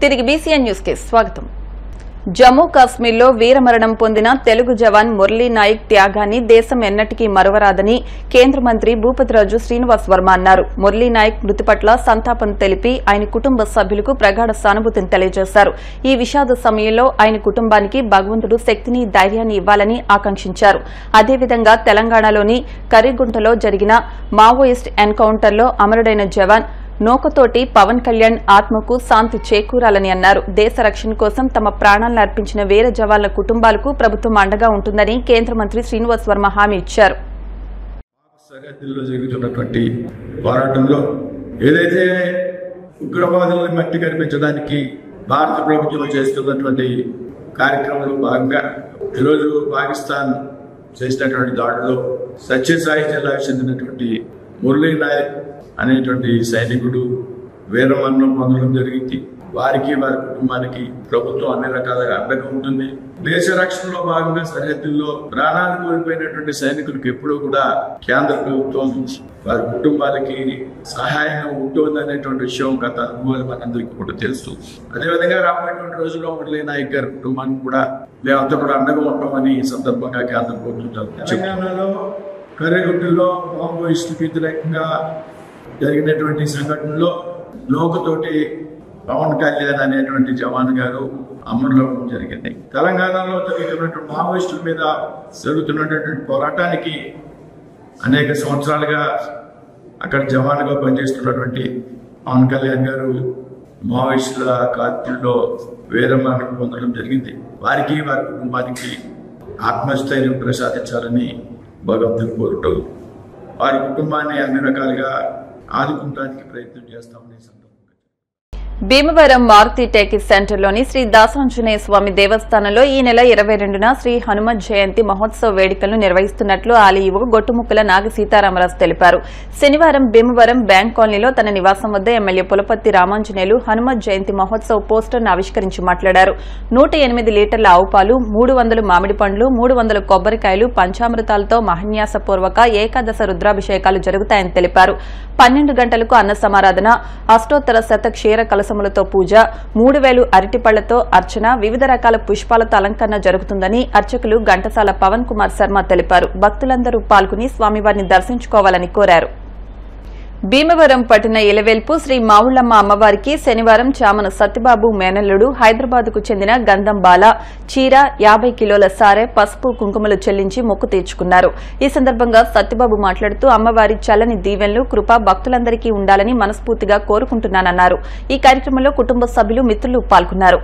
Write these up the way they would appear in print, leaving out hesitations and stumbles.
తిరిగి BCN news కి స్వాగతం. జమ్మూ కాశ్మీర్లో వీరమరణం పొందిన తెలుగు జవాన్ మురళీ నాయక్ త్యాగాన్ని దేశం ఎన్నటికీ మరువరాదని కేంద్ర మంత్రి భూపతిరాజు శ్రీనివాస్ వర్మ అన్నారు. మురళీ నాయక్ మృతి పట్ల సంతాపం తెలిపి ఆయన కుటుంబ సభ్యులకు ప్రగాఢ సానుభూతిని తెలియజేశారు. ఈ విషాద సమయంలో ఆయన కుటుంబానికి భగవంతుడు శక్తిని, ధైర్యాన్ని ఇవ్వాలని ఆకాంక్షించారు. అదేవిధంగా తెలంగాణలోని కరిగుంటలో జరిగిన మావోయిస్ట్ ఎన్కౌంటర్లో అమరుడైన జవాన్ నోకతోటి పవన్ కళ్యాణ్ ఆత్మకు శాంతి చేకూరాలని అన్నారు. దేశ రక్షణ కోసం తమ ప్రాణాలను అర్పించిన వీర జవాన్ల కుటుంబాలకు ప్రభుత్వం అండగా ఉంటుందని కేంద్ర మంత్రి శ్రీనివాస్ వర్మ హామీ ఇచ్చారు. సరిహద్దుల్లో జరుగుతున్నటువంటి పోరాటంలో ఏదైతే ఉగ్రవాదులను మట్టి కనిపించడానికి భారత ప్రభుత్వం చేస్తున్నటువంటి కార్యక్రమంలో భాగంగా ఈరోజు పాకిస్తాన్ చేసినటువంటి దాడిలో సత్యసాయి జిల్లాకు చెందినటువంటి మురళీ నాయక్ అనేటువంటి సైనికుడు వీరమరణం పొందడం జరిగింది. వారికి వారి కుటుంబానికి ప్రభుత్వం అన్ని రకాలుగా అండగా ఉంటుంది. దేశ రక్షణలో భాగంగా సరిహద్దుల్లో ప్రాణాలు కోల్పోయినటువంటి సైనికులకు ఎప్పుడూ కూడా కేంద్ర ప్రభుత్వం వారి కుటుంబాలకి సహాయంగా ఉంటుందనేటువంటి విషయం గత అనుభవాలు మనందరికీ కూడా తెలుసు. అదేవిధంగా రాబోయేటువంటి రోజుల్లో మురళీ నాయక్ గారి కుటుంబానికి కూడా మేమంతా కూడా అండగా ఉంటామని ఈ సందర్భంగా కేంద్ర ప్రభుత్వం తెలంగాణలో కర్రెగుట్టలో మావోయిస్టులకు వ్యతిరేకంగా జరిగినటువంటి సంఘటనలో లోకతోటి పవన్ కళ్యాణ్ అనేటువంటి జవాన్ గారు అమరులవడం జరిగింది. తెలంగాణలో జరుగుతున్నటువంటి మావోయిస్టుల మీద జరుగుతున్నటువంటి పోరాటానికి అనేక సంవత్సరాలుగా అక్కడ జవాన్గా పనిచేస్తున్నటువంటి పవన్ కళ్యాణ్ గారు మావోయిస్టుల కాల్పుల్లో వీరమరణం పొందడం జరిగింది. వారికి వారి కుటుంబానికి ఆత్మస్థైర్యం ప్రసాదించాలని భగవంతుని కోరుతూ వారి కుటుంబాన్ని అన్ని రకాలుగా ఆదుకుంటానికి ప్రయత్నం చేస్తామని భీమవరం మారుతి టేకిస్ సెంటర్లోని శ్రీ దాసాంజనేయ స్వామి దేవస్థానంలో ఈ నెల 22న శ్రీ హనుమత్ జయంతి మహోత్సవ వేడుకలను నిర్వహిస్తున్నట్లు ఆలయ ఈవో గొట్టుముక్కల నాగసీతారామరాజు తెలిపారు. శనివారం భీమవరం బ్యాంక్ కాలనీలో తన నివాసం వద్ద ఎమ్మెల్యే పులపర్తి రామాంజనేయులు హనుమత్ జయంతి మహోత్సవ పోస్టర్ను ఆవిష్కరించి మాట్లాడారు. 108 లీటర్ల ఆవు పాలు, 300 మామిడి పండ్లు, 300 కొబ్బరికాయలు, పంచామృతాలతో మహాన్యాసపూర్వక ఏకాదశ రుద్రాభిషేకాలు జరుగుతాయని తెలిపారు. 12 గంటలకు అన్న సమారాధన, అష్టోత్తర శత క్షీర కలశములతో పూజ, 3000 అరటిపళ్లతో అర్చన, వివిధ రకాల పుష్పాలతో అలంకరణ జరుగుతుందని అర్చకులు ఘంటసాల పవన్ కుమార్ శర్మ తెలిపారు. భక్తులందరూ పాల్గొని స్వామివారిని దర్శించుకోవాలని కోరారు. భీమవరం పట్టణ ఇలవేల్పు శ్రీ మావుళ్లమ్మ అమ్మవారికి శనివారం చామన సత్యబాబు మేనల్లుడు హైదరాబాద్కు చెందిన గంధం బాల చీర, 50 కిలోల సారె, పసుపు, కుంకుమలు చెల్లించి మొక్కు తీర్చుకున్నారు. ఈ సందర్భంగా సత్యబాబు మాట్లాడుతూ అమ్మవారి చల్లని దీవెనలు, కృప భక్తులందరికీ ఉండాలని మనస్ఫూర్తిగా కోరుకుంటున్నానన్నారు. ఈ కార్యక్రమంలో కుటుంబ సభ్యులు, మిత్రులు పాల్గొన్నారు.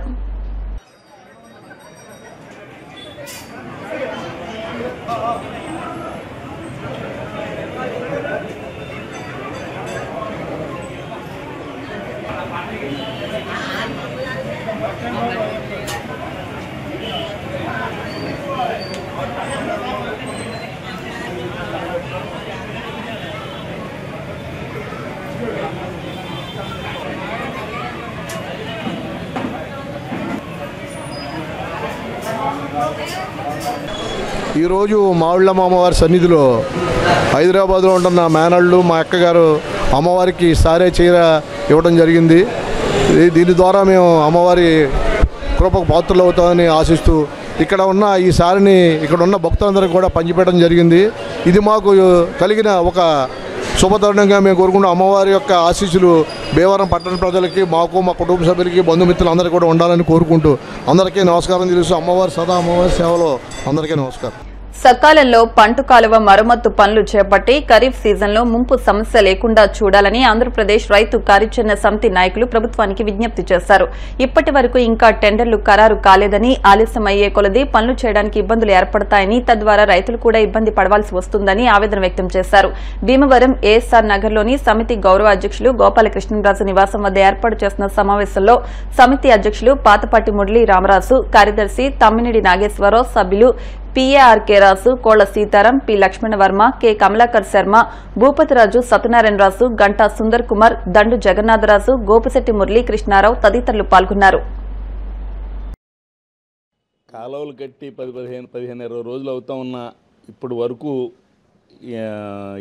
ఈరోజు మావుళ్ళమ్మ అమ్మవారి సన్నిధిలో హైదరాబాద్లో ఉంటున్న మేనళ్ళు, మా అక్కగారు అమ్మవారికి సారే చీర ఇవ్వడం జరిగింది. దీని ద్వారా మేము అమ్మవారి కృపకు పాత్రలు అవుతామని ఆశిస్తూ ఇక్కడ ఉన్న ఈ సారిని ఇక్కడ ఉన్న భక్తులందరికీ కూడా పంచిపెట్టడం జరిగింది. ఇది మాకు కలిగిన ఒక శుభతరుణంగా మేము కోరుకుంటూ అమ్మవారి యొక్క ఆశీస్సులు భీమవరం పట్టణ ప్రజలకి, మాకు, మా కుటుంబ సభ్యులకి, బంధుమిత్రులందరికీ కూడా ఉండాలని కోరుకుంటూ అందరికీ నమస్కారం తెలుస్తూ అమ్మవారి సదా అమ్మవారి సేవలో అందరికీ నమస్కారం. సకాలంలో పంట కాలువ మరమ్మత్తు పనులు చేపట్టి ఖరీఫ్ సీజన్లో ముంపు సమస్య లేకుండా చూడాలని ఆంధ్రప్రదేశ్ రైతు కార్యాచరణ సమితి నాయకులు ప్రభుత్వానికి విజ్ఞప్తి చేశారు. ఇప్పటి వరకు ఇంకా టెండర్లు ఖరారు కాలేదని, ఆలస్యమయ్యే కొలది పనులు చేయడానికి ఇబ్బందులు ఏర్పడతాయని, తద్వారా రైతులు కూడా ఇబ్బంది పడవలసి వస్తుందని ఆవేదన వ్యక్తం చేశారు. భీమవరం ఏఎస్ఆర్ నగర్లోని సమితి గౌరవ అధ్యక్షులు గోపాలకృష్ణరాజు నివాసం వద్ద ఏర్పాటు చేసిన సమావేశంలో సమితి అధ్యక్షులు పాతపాటి మురళీ రామరాజు, కార్యదర్శి తమ్మినేడి నాగేశ్వరరావు, సభ్యులు పిఏఆర్కే రాజు, కోళ్ల సీతారాం, పి లక్ష్మణవర్మ, కె కమలాకర్ శర్మ, భూపతిరాజు, సత్యనారాయణరాజు, గంటా సుందర్ కుమార్, దండు జగన్నాథరాజు, గోపిశెట్టి మురళీకృష్ణారావు తదితరులు పాల్గొన్నారు. కాలువలు కట్టి 15-20 రోజులు అవుతా ఉన్న ఇప్పుడు వరకు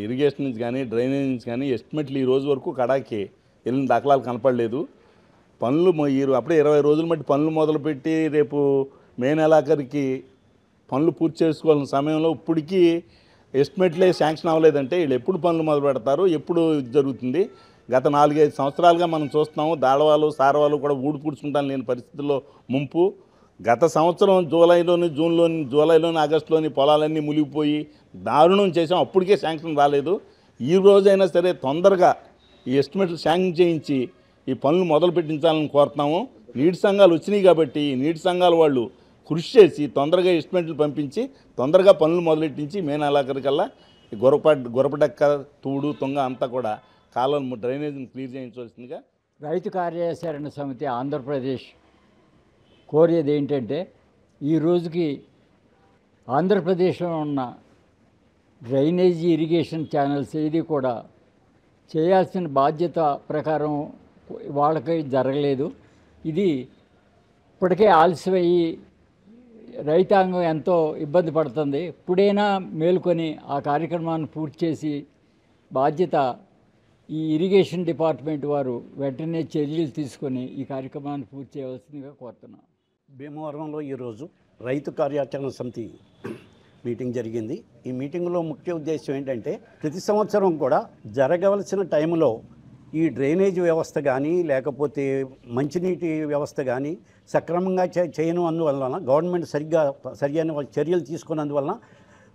ఇరిగేషన్ నుంచి కానీ డ్రైనేజ్ నుంచి కానీ ఎస్టిమేట్లు ఈ రోజు వరకు కడాకి వెళ్ళిన దాఖలాలు కనపడలేదు. పనులు అప్పుడే 20 రోజులు మట్టి పనులు మొదలుపెట్టి రేపు మే నెలాఖరికి పనులు పూర్తి చేసుకోవాల్సిన సమయంలో ఇప్పటికీ ఎస్టిమేట్లే శాంక్షన్ అవ్వలేదంటే వీళ్ళు ఎప్పుడు పనులు మొదలు పెడతారు, ఎప్పుడు జరుగుతుంది? గత 4-5 సంవత్సరాలుగా మనం చూస్తున్నాము. దాడవాళ్ళు సారవాళ్ళు కూడా పూడ్చుకుంటాను లేని పరిస్థితుల్లో ముంపు. గత సంవత్సరం జూలైలోని ఆగస్టులోని పొలాలన్నీ మునిగిపోయి దారుణం చేసాం. అప్పటికే శాంక్షన్ రాలేదు. ఈ రోజైనా సరే తొందరగా ఈ ఎస్టిమేట్లు శాంక్షన్ చేయించి ఈ పనులు మొదలు పెట్టించాలని కోరుతున్నాము. నీటి సంఘాలు వచ్చినాయి కాబట్టి ఈ నీటి సంఘాల వాళ్ళు కృషి చేసి తొందరగా ఎస్టిమేట్లు పంపించి తొందరగా పనులు మొదలెట్టించి మే నెలాఖరికల్లా గొరపడెక్క తూడు తుంగ అంతా కూడా కాలువలు డ్రైనేజీని క్లియర్ చేయించవలసిందిగా రైతు కార్యాచరణ సమితి ఆంధ్రప్రదేశ్ కోరేది ఏంటంటే, ఈ రోజుకి ఆంధ్రప్రదేశ్లో ఉన్న డ్రైనేజీ ఇరిగేషన్ ఛానల్స్ ఏది కూడా చేయాల్సిన బాధ్యత ప్రకారం వాళ్ళకి జరగలేదు. ఇది ఇప్పటికే ఆలస్యమయ్యి రైతాంగం ఎంతో ఇబ్బంది పడుతుంది. ఇప్పుడైనా మేల్కొని ఆ కార్యక్రమాన్ని పూర్తి చేసి బాధ్యత ఈ ఇరిగేషన్ డిపార్ట్మెంట్ వారు వెంటనే చర్యలు తీసుకొని ఈ కార్యక్రమాన్ని పూర్తి చేయవలసిందిగా కోరుతున్నాం. భీమవరంలో ఈరోజు రైతు కార్యాచరణ సమితి మీటింగ్ జరిగింది. ఈ మీటింగ్లో ముఖ్య ఉద్దేశం ఏంటంటే, ప్రతి సంవత్సరం కూడా జరగవలసిన టైంలో ఈ డ్రైనేజ్ వ్యవస్థ కానీ లేకపోతే మంచినీటి వ్యవస్థ కానీ సక్రమంగా చేయను అందువలన గవర్నమెంట్ సరియైన చర్యలు తీసుకున్నందువలన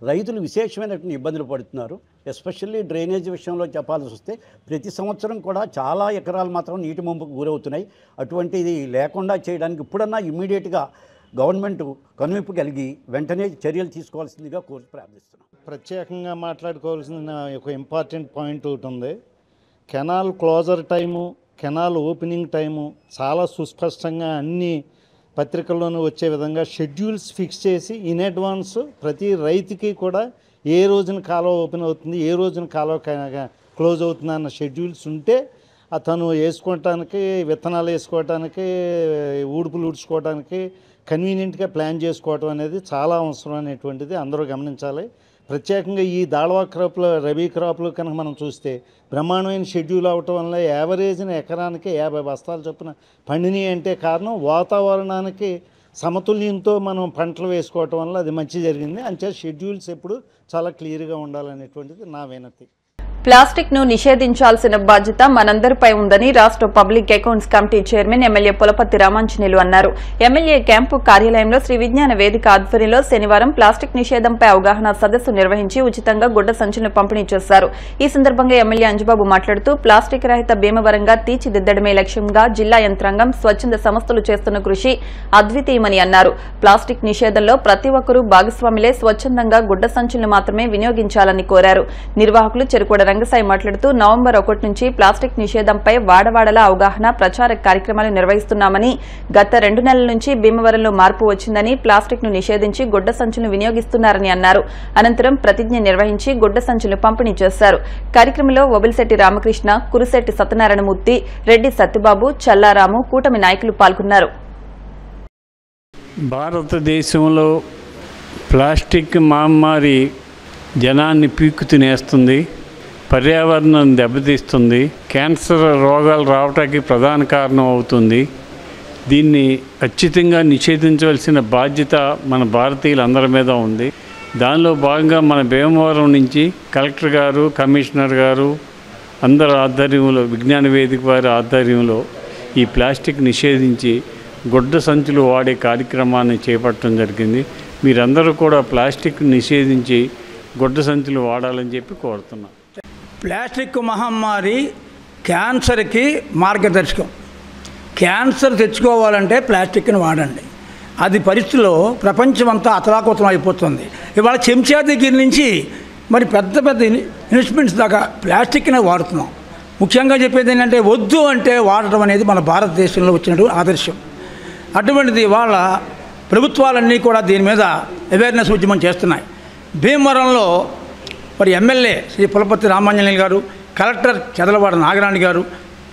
రైతులు విశేషమైనటువంటి ఇబ్బందులు పడుతున్నారు. ఎస్పెషల్లీ డ్రైనేజ్ విషయంలో చెప్పాల్సి వస్తే ప్రతి సంవత్సరం కూడా చాలా ఎకరాలు మాత్రం నీటి ముంపుకు గురవుతున్నాయి. అటువంటిది లేకుండా చేయడానికి ఇప్పుడన్నా ఇమ్మీడియట్గా గవర్నమెంట్ కనువిప్పు కలిగి వెంటనే చర్యలు తీసుకోవాల్సిందిగా కోరి ప్రార్థిస్తున్నాం. ప్రత్యేకంగా మాట్లాడుకోవాల్సిన ఒక ఇంపార్టెంట్ పాయింట్ ఒకటి ఉంది. Canal closure time, canal opening time చాలా సుస్పష్టంగా అన్ని పత్రికల్లోనూ వచ్చే విధంగా షెడ్యూల్స్ ఫిక్స్ చేసి ఇన్ అడ్వాన్స్ ప్రతి రైతుకి కూడా ఏ రోజున కాలువ ఓపెన్ అవుతుంది, ఏ రోజున కాలువ క్లోజ్ అవుతుంది అన్న షెడ్యూల్స్ ఉంటే అతను వేసుకోవటానికి, విత్తనాలు వేసుకోవటానికి, ఊడుపులు ఊడ్చుకోవడానికి కన్వీనియంట్గా ప్లాన్ చేసుకోవటం అనేది చాలా అవసరం అనేటువంటిది అందరూ గమనించాలి. ప్రత్యేకంగా ఈ దాళవా క్రాప్లో, రబీ క్రాప్లు కనుక మనం చూస్తే బ్రహ్మాండమైన షెడ్యూల్ అవటం వల్ల యావరేజ్ని ఎకరానికి 50 బస్తాలు చొప్పున పండినాయి అంటే కారణం వాతావరణానికి సమతుల్యంతో మనం పంటలు వేసుకోవటం వల్ల అది మంచి జరిగింది. అంతే షెడ్యూల్స్ ఎప్పుడు చాలా క్లియర్గా ఉండాలనేటువంటిది నా వినతి. ప్లాస్టిక్ ను నిషేధించాల్సిన బాధ్యత మనందరిపై ఉందని రాష్ట్ర public accounts committee chairman MLA Pulaparthi Ramanjaneyulu అన్నారు. ఎమ్మెల్యే క్యాంపు కార్యాలయంలో శ్రీ విజ్ఞాన వేదిక ఆధ్వర్యంలో శనివారం ప్లాస్టిక్ నిషేధంపై అవగాహన సదస్సు నిర్వహించి ఉచితంగా గుడ్డ సంచులను పంపిణీ చేశారు. ఈ సందర్భంగా ఎమ్మెల్యే అంజబాబు మాట్లాడుతూ ప్లాస్టిక్ రహిత భీమవరంగా తీర్చిదిద్దడమే లక్ష్యంగా జిల్లా యంత్రాంగం, స్వచ్ఛంద సంస్థలు చేస్తున్న కృషి అద్వితీయమని అన్నారు. ప్లాస్టిక్ నిషేధంలో ప్రతి ఒక్కరూ భాగస్వాములే స్వచ్ఛందంగా గుడ్డ సంచులను మాత్రమే వినియోగించాలని కోరారు. నిర్వాహకులు చెరుకోడ రంగసాయి మాట్లాడుతూ నవంబర్ 1 నుంచి ప్లాస్టిక్ నిషేధంపై వాడవాడలా అవగాహన ప్రచార కార్యక్రమాలు నిర్వహిస్తున్నామని, గత 2 నెలల నుంచి భీమవరంలో మార్పు వచ్చిందని, ప్లాస్టిక్ ను నిషేధించి గుడ్డ సంచులను వినియోగిస్తున్నారని అన్నారు. అనంతరం ప్రతిజ్ఞ నిర్వహించి గుడ్డ సంచులను పంపిణీ చేశారు. కార్యక్రమంలో ఒబిలిశెట్టి రామకృష్ణ, కురిశెట్టి సత్యనారాయణమూర్తి, రెడ్డి సత్యబాబు, చల్లారాము, కూటమి నాయకులు పాల్గొన్నారు. భారతదేశంలో ప్లాస్టిక్ మహమ్మారి జనాన్ని పీక్కు తినేస్తుంది, పర్యావరణం దెబ్బతీస్తుంది, క్యాన్సర్ రోగాలు రావడానికి ప్రధాన కారణం అవుతుంది. దీన్ని ఖచ్చితంగా నిషేధించవలసిన బాధ్యత మన భారతీయులందరి మీద ఉంది. దానిలో భాగంగా మన భీమవరం నుంచి కలెక్టర్ గారు, కమిషనర్ గారు అందరి ఆధ్వర్యంలో, విజ్ఞాన వేదిక వారి ఆధ్వర్యంలో ఈ ప్లాస్టిక్ నిషేధించి గుడ్డ సంచులు వాడే కార్యక్రమాన్ని చేపట్టడం జరిగింది. మీరందరూ కూడా ప్లాస్టిక్ నిషేధించి గుడ్డ సంచులు వాడాలని చెప్పి కోరుతున్నాం. ప్లాస్టిక్ మహమ్మారి క్యాన్సర్కి మార్గదర్శకం. క్యాన్సర్ తెచ్చుకోవాలంటే ప్లాస్టిక్ని వాడండి. అది పరిస్థితిలో ప్రపంచమంతా అతలాకుతలం అయిపోతుంది. ఇవాళ చెంచా దగ్గర నుంచి మరి పెద్ద పెద్ద ఇన్స్ట్రుమెంట్స్ దాకా ప్లాస్టిక్నే వాడుతున్నాం. ముఖ్యంగా చెప్పేది ఏంటంటే, వద్దు అంటే వాడటం అనేది మన భారతదేశంలో వచ్చినటువంటి ఆదర్శం. అటువంటిది వాళ్ళ ప్రభుత్వాలన్నీ కూడా దీని మీద అవేర్నెస్ ఉద్యమం చేస్తున్నాయి. భీమవరంలో మరి ఎమ్మెల్యే శ్రీ పులపర్తి రామాంజనేయులు గారు, కలెక్టర్ చదలవాడ నాగరాణి గారు,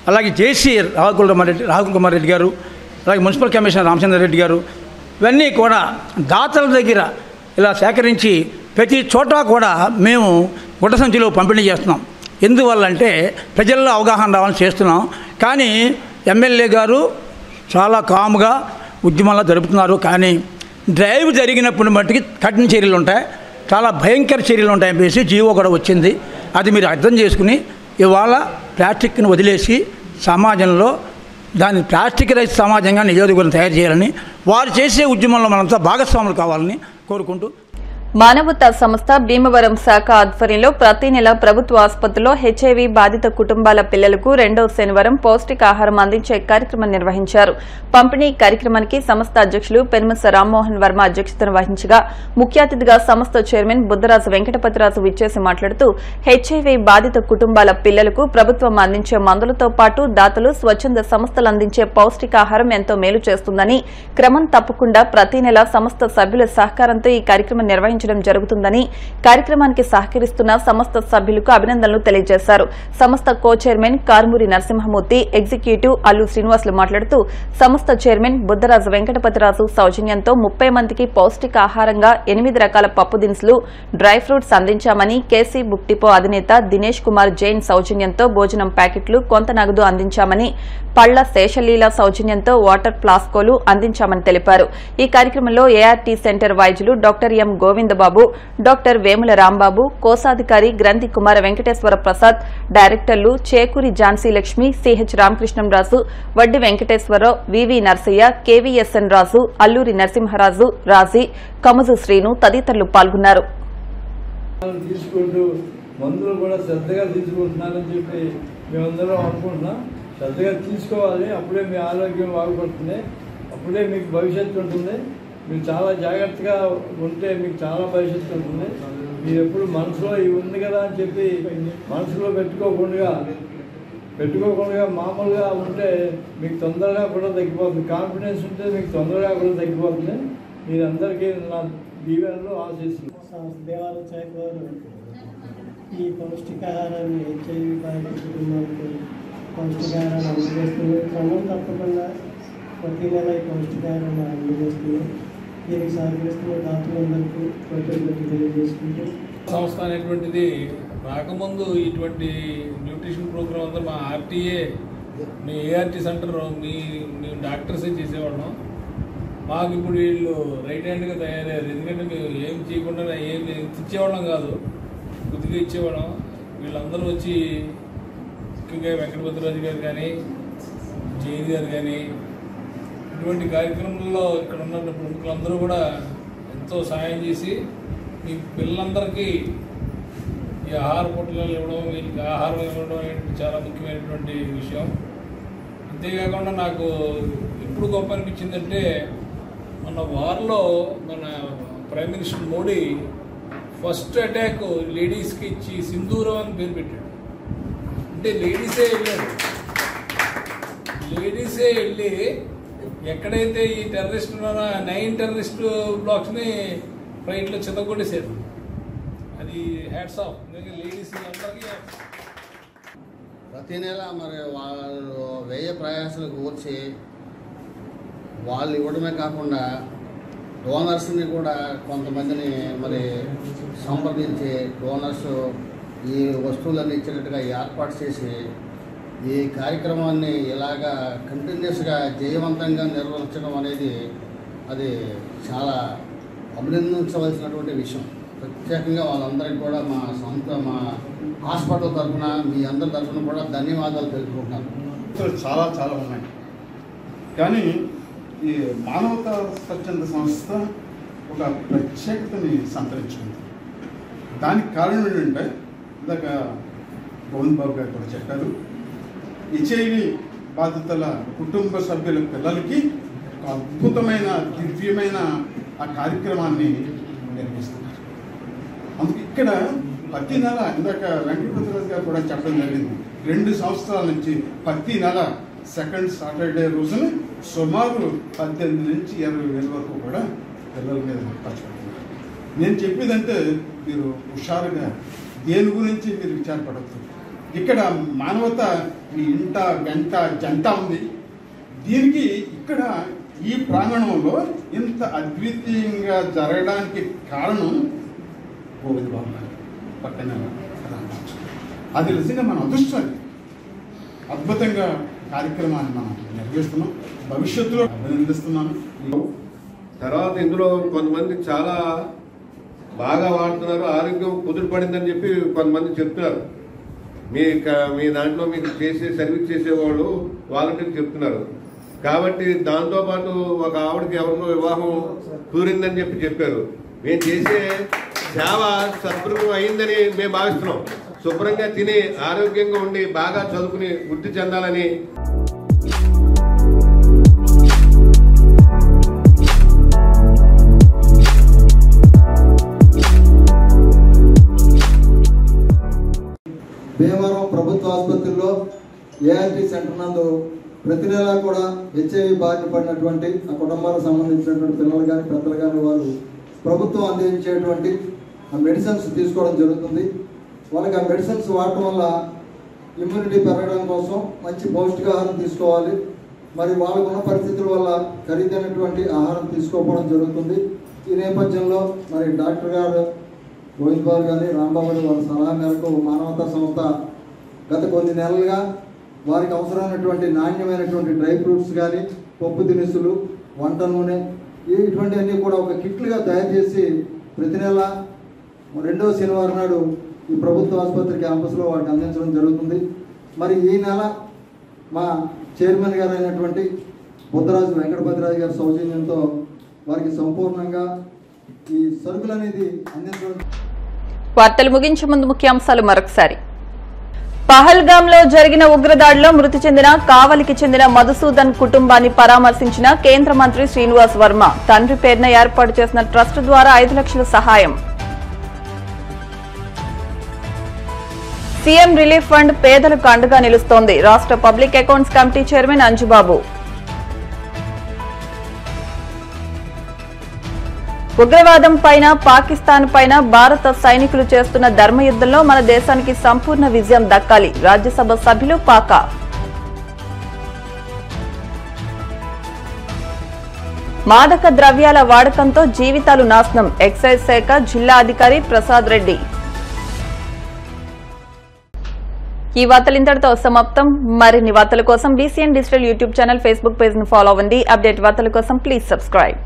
అలాగే జేసీ రాహుల్ కుమార్ రెడ్డి గారు, అలాగే మున్సిపల్ కమిషనర్ రామచంద్ర రెడ్డి గారు, ఇవన్నీ కూడా దాతల దగ్గర ఇలా సేకరించి ప్రతి చోట కూడా మేము గుడ్డ సంచులు పంపిణీ చేస్తున్నాం. ఎందువల్లంటే ప్రజల్లో అవగాహన రావాలని చేస్తున్నాం. కానీ ఎమ్మెల్యే గారు చాలా కామ్గా ఉద్యమంలో జరుపుతున్నారు. కానీ డ్రైవ్ జరిగినప్పుడు మట్టుకి కఠిన చర్యలు ఉంటాయి, చాలా భయంకర చర్యలు ఉంటాయని చెప్పేసి జీవో కూడా వచ్చింది. అది మీరు అర్థం చేసుకుని ఇవాళ ప్లాస్టిక్ని వదిలేసి సమాజంలో దాన్ని ప్లాస్టిక్ రహిత సమాజంగా నియోజకవర్గం తయారు చేయాలని, వారు చేసే ఉద్యమంలో మనంతా భాగస్వాములు కావాలని కోరుకుంటూ మానవతా సంస్థ భీమవరం శాఖ ఆధ్వర్యంలో ప్రతి నెల ప్రభుత్వ ఆసుపత్రిలో హెచ్ఐవి బాధిత కుటుంబాల పిల్లలకు 2వ శనివారం పౌష్టికాహారం అందించే కార్యక్రమం నిర్వహించారు. పంపిణీ కార్యక్రమానికి సంస్థ అధ్యక్షులు పెనుమస రామ్మోహన్ వర్మ అధ్యక్షతన వహించగా ముఖ్య అతిథిగా సంస్థ చైర్మన్ బుద్దరాజు వెంకటపతిరాజు విచ్చేసి మాట్లాడుతూ హెచ్ఐవి బాధిత కుటుంబాల పిల్లలకు ప్రభుత్వం అందించే మందులతో పాటు దాతలు స్వచ్ఛంద సంస్థలు అందించే పౌష్టికాహారం ఎంతో మేలు చేస్తుందని, క్రమం తప్పకుండా ప్రతి నెల సంస్థ సభ్యుల సహకారంతో ఈ కార్యక్రమం నిర్వహించడం జరుగుతుందని, కార్యక్రమానికి సహకరిస్తున్న సంస్థ సభ్యులకు అభినందనలు తెలియజేశారు. సంస్థ కో చైర్మన్ కార్మూరి నరసింహమూర్తి, ఎగ్జిక్యూటివ్ అల్లు శ్రీనివాసులు మాట్లాడుతూ సంస్థ చైర్మన్ బుద్దరాజు వెంకటపతిరాజు సౌజన్యంతో 30 మందికి పౌష్టికాహారంగా 8 రకాల పప్పు దినుసులు, డ్రై ఫ్రూట్స్ అందించామని, కేసీ బుక్ డిపో అధినేత దినేష్ కుమార్ జైన్ సౌజన్యంతో భోజనం ప్యాకెట్లు, కొంత నగదు అందించామని, పళ్ల శేషలీల సౌజన్యంతో వాటర్ ఫ్లాస్కోలు అందించామని తెలిపారు. ఈ కార్యక్రమంలో ఏఆర్టీ సెంటర్ వైద్యులు doctor M Govindababu, doctor Vemula Rambabu, కోశాధికారి గ్రంథి కుమార వెంకటేశ్వర ప్రసాద్, డైరెక్టర్లు చేకూరి ఝాన్సీ లక్ష్మి, సిహెచ్ రామకృష్ణంరాజు, వడ్డి వెంకటేశ్వరరావు, వివి నర్సయ్య, కేవీఎస్ఎన్ రాజు, అల్లూరి నరసింహరాజు, రాజీ, కముజు శ్రీను తదితరులు పాల్గొన్నారు. మందులు కూడా శ్రద్ధగా తీసుకుంటున్నారని చెప్పి మేమందరం అనుకుంటున్నాం. శ్రద్ధగా తీసుకోవాలి, అప్పుడే మీ ఆరోగ్యం బాగుపడుతుంది, అప్పుడే మీకు భవిష్యత్తు ఉంటుంది. మీరు చాలా జాగ్రత్తగా ఉంటే మీకు చాలా భవిష్యత్తు ఉంటుంది. మీరు ఎప్పుడు మనసులో ఇవి ఉంది కదా అని చెప్పి మనసులో పెట్టుకోకుండా మామూలుగా ఉంటే మీకు తొందరగా కూడా తగ్గిపోతుంది. కాన్ఫిడెన్స్ ఉంటే మీకు తొందరగా కూడా తగ్గిపోతుంది. మీరందరికీ నా దీవెనలు ఆశిస్తున్నాను. దేవాలయ శాఖ వారు ఈ పౌష్టికాహారాన్ని హెచ్ఐవి బాధిత కుటుంబానికి పౌష్టికాహారాన్ని అందజేస్తుంది. క్రమం తప్పకుండా ప్రతి నెల ఈ పౌష్టికాహారాన్ని అందజేస్తుంది. దీనికి సహకరిస్తున్న దాతలందరికీ కృతజ్ఞతలు తెలియజేసుకుంటూ సంస్థ అనేటువంటిది రాకముందు ఇటువంటి న్యూట్రిషన్ ప్రోగ్రామ్ అంతా మా ఆర్టీఏ, మీ ఏఆర్టీ సెంటర్ మీ డాక్టర్సే చేసేవాళ్ళం. మాకు ఇప్పుడు వీళ్ళు రైట్ హ్యాండ్గా తయారయ్యారు. ఎందుకంటే మేము ఏం చేయకుండా ఏం ఇచ్చేవాళ్ళం కాదు, కొద్దిగా ఇచ్చేవాళ్ళం. వీళ్ళందరూ వచ్చి ముఖ్యంగా వెంకటపతిరాజు గారు కానీ, జైన్ గారు కానీ, ఇటువంటి కార్యక్రమంలో ఇక్కడ ఉన్న ప్రముఖులందరూ కూడా ఎంతో సాయం చేసి మీ పిల్లలందరికీ ఈ ఆహార పొట్లాలు ఇవ్వడం, వీళ్ళకి ఆహారం ఇవ్వడం అనేది చాలా ముఖ్యమైనటువంటి విషయం. అంతేకాకుండా నాకు ఎప్పుడు గొప్ప అనిపించిందంటే, మన వార్లో మన prime minister Modi first attack లేడీస్కి ఇచ్చి సింధూరం అని పేరు పెట్టాడు. అంటే లేడీసే వెళ్ళి ఎక్కడైతే ఈ టెర్రరిస్ట్ ఉన్నారో 9 టెర్రరిస్ట్ బ్లాక్స్ని ఫ్లైట్లో చితగొట్టేశారు. అది హ్యాట్స్ ఆఫ్ లేడీస్ అందరికీ. ప్రతి నెల మరి వాళ్ళు వ్యయ ప్రయాసాలకు వచ్చి వాళ్ళు ఇవ్వడమే కాకుండా డోనర్స్ని కూడా కొంతమందిని మరి సంప్రదించి డోనర్స్ ఈ వస్తువులన్నీ ఇచ్చినట్టుగా ఏర్పాటు చేసి ఈ కార్యక్రమాన్ని ఇలాగా కంటిన్యూస్గా జయవంతంగా నిర్వహించడం అనేది అది చాలా అభినందించవలసినటువంటి విషయం. ప్రత్యేకంగా వాళ్ళందరికీ కూడా మా హాస్పిటల్ తరఫున మీ అందరి తరఫున కూడా ధన్యవాదాలు తెలుపుకుంటున్నాను. చాలా చాలా ఉన్నాయి, కానీ ఈ మానవతా స్వచ్ఛంద సంస్థ ఒక ప్రత్యేకతని సంతరించుకుంది. దానికి కారణం ఏంటంటే ఇందాక గోవింద్ బాబు గారు కూడా చెప్పారు, హెచ్ఐవి బాధితుల కుటుంబ సభ్యుల పిల్లలకి ఒక అద్భుతమైన దివ్యమైన ఆ కార్యక్రమాన్ని నిర్వహిస్తున్నారు. అందుకే ఇక్కడ ప్రతి నెల ఇందాక వెంకటపతిరాజు గారు కూడా చెప్పడం జరిగింది, 2 సంవత్సరాల నుంచి ప్రతి నెల సెకండ్ సాటర్డే రోజున సుమారు 18 నుంచి 20 వేల వరకు కూడా పిల్లల మీద ఖర్చు పెడుతున్నారు. నేను చెప్పేదంటే మీరు హుషారుగా దేని గురించి మీరు విచారపడద్దు. ఇక్కడ మానవత మీ ఇంట గంట జంట ఉంది. దీనికి ఇక్కడ ఈ ప్రాంగణంలో ఇంత అద్వితీయంగా జరగడానికి కారణం గోవింద్ బాబు గారు పక్కన. అది నిజంగా మన అదృష్టం. అద్భుతంగా కార్యక్రమాన్ని మనం నిర్వహిస్తున్నాం. భవిష్యత్తులో అభినందిస్తున్నాను. తర్వాత ఇందులో కొంతమంది చాలా బాగా వాడుతున్నారు, ఆరోగ్యం కుదురుపడిందని చెప్పి కొంతమంది చెప్తున్నారు. మీ దాంట్లో మీకు సర్వీస్ చేసేవాళ్ళు వాలంటీర్లు చెప్తున్నారు. కాబట్టి దాంతోపాటు ఒక ఆవిడకి ఎవరినో వివాహం కుదిరిందని చెప్పారు. మేము చేసే సేవ సద్భుతం అయిందని మేము భావిస్తున్నాం. శుభ్రంగా తిని ఆరోగ్యంగా ఉండి బాగా చదువుకుని వృద్ధి చెందాలని. భీమవరం ప్రభుత్వ ఆసుపత్రిలో ఏఆర్టీ సెంటర్ నందు ప్రతి నెలా కూడా హెచ్ఐవి బారిన పడినటువంటి ఆ కుటుంబాలకు సంబంధించినటువంటి పిల్లలు కానీ పెద్దలు కానీ వారు ప్రభుత్వం అందించేటువంటి ఆ మెడిసిన్స్ తీసుకోవడం జరుగుతుంది. వాళ్ళకి ఆ మెడిసిన్స్ వాడటం వల్ల ఇమ్యూనిటీ పెరగడం కోసం మంచి పౌష్టికాహారం తీసుకోవాలి. మరి వాళ్ళకున్న పరిస్థితుల వల్ల ఖరీదైనటువంటి ఆహారం తీసుకోకపోవడం జరుగుతుంది. ఈ నేపథ్యంలో మరి డాక్టర్ గారు గోవింద్ బాబు కానీ రాంబాబు గారు వాళ్ళ సలహా మేరకు మానవతా సంస్థ గత కొన్ని నెలలుగా వారికి అవసరమైనటువంటి నాణ్యమైనటువంటి డ్రై ఫ్రూట్స్ కానీ పప్పు దినుసులు వంట నూనె ఇటువంటివన్నీ కూడా ఒక కిట్లుగా తయారు చేసి ప్రతి నెల 2వ శనివారం నాడు ఈ ప్రభుత్వ ఆసుపత్రి క్యాంపస్లో వాటిని అందించడం జరుగుతుంది. మరి ఈ నెల మా చైర్మన్ గారు అయినటువంటి బుద్ధరాజు వెంకటపతిరాజు గారి సౌజన్యంతో వారికి సంపూర్ణంగా ఈ సరుకులు అనేది అందించడం. వార్తలు ముగించే ముందు ముఖ్యాంశాలు మరొకసారి. పహల్గాంలో జరిగిన ఉగ్రదాడిలో మృతి చెందిన కావలికి చెందిన మధుసూదన్ కుటుంబాన్ని పరామర్శించిన కేంద్ర మంత్రి శ్రీనివాస్ వర్మ. తండ్రి పేరున ఏర్పాటు చేసిన ట్రస్ట్ ద్వారా 5 లక్షల సహాయం. సీఎం రిలీఫ్ ఫండ్ పేదలకు అండగా నిలుస్తోంది. రాష్ట్ర public accounts committee chairman Anjubabu. ఉగ్రవాదం పైన పాకిస్తాన్ పైన భారత సైనికులు చేస్తున్న ధర్మయుద్ధంలో మన దేశానికి సంపూర్ణ విజయం దక్కాలి. రాజ్యసభ సభ్యులు పాకా. మాదక ద్రవ్యాల వాడకంతో జీవితాలు నాశనం. ఎక్సైజ్ శాఖ జిల్లా అధికారి ప్రసాద్ రెడ్డి. ఈ వార్తలు ఇంతటితో సమాప్తం. మరిన్ని వార్తల కోసం BCN digital YouTube channel, Facebook page ను ఫాలో అవ్వండి. అప్డేట్ వార్తల కోసం ప్లీజ్ సబ్స్క్రైబ్.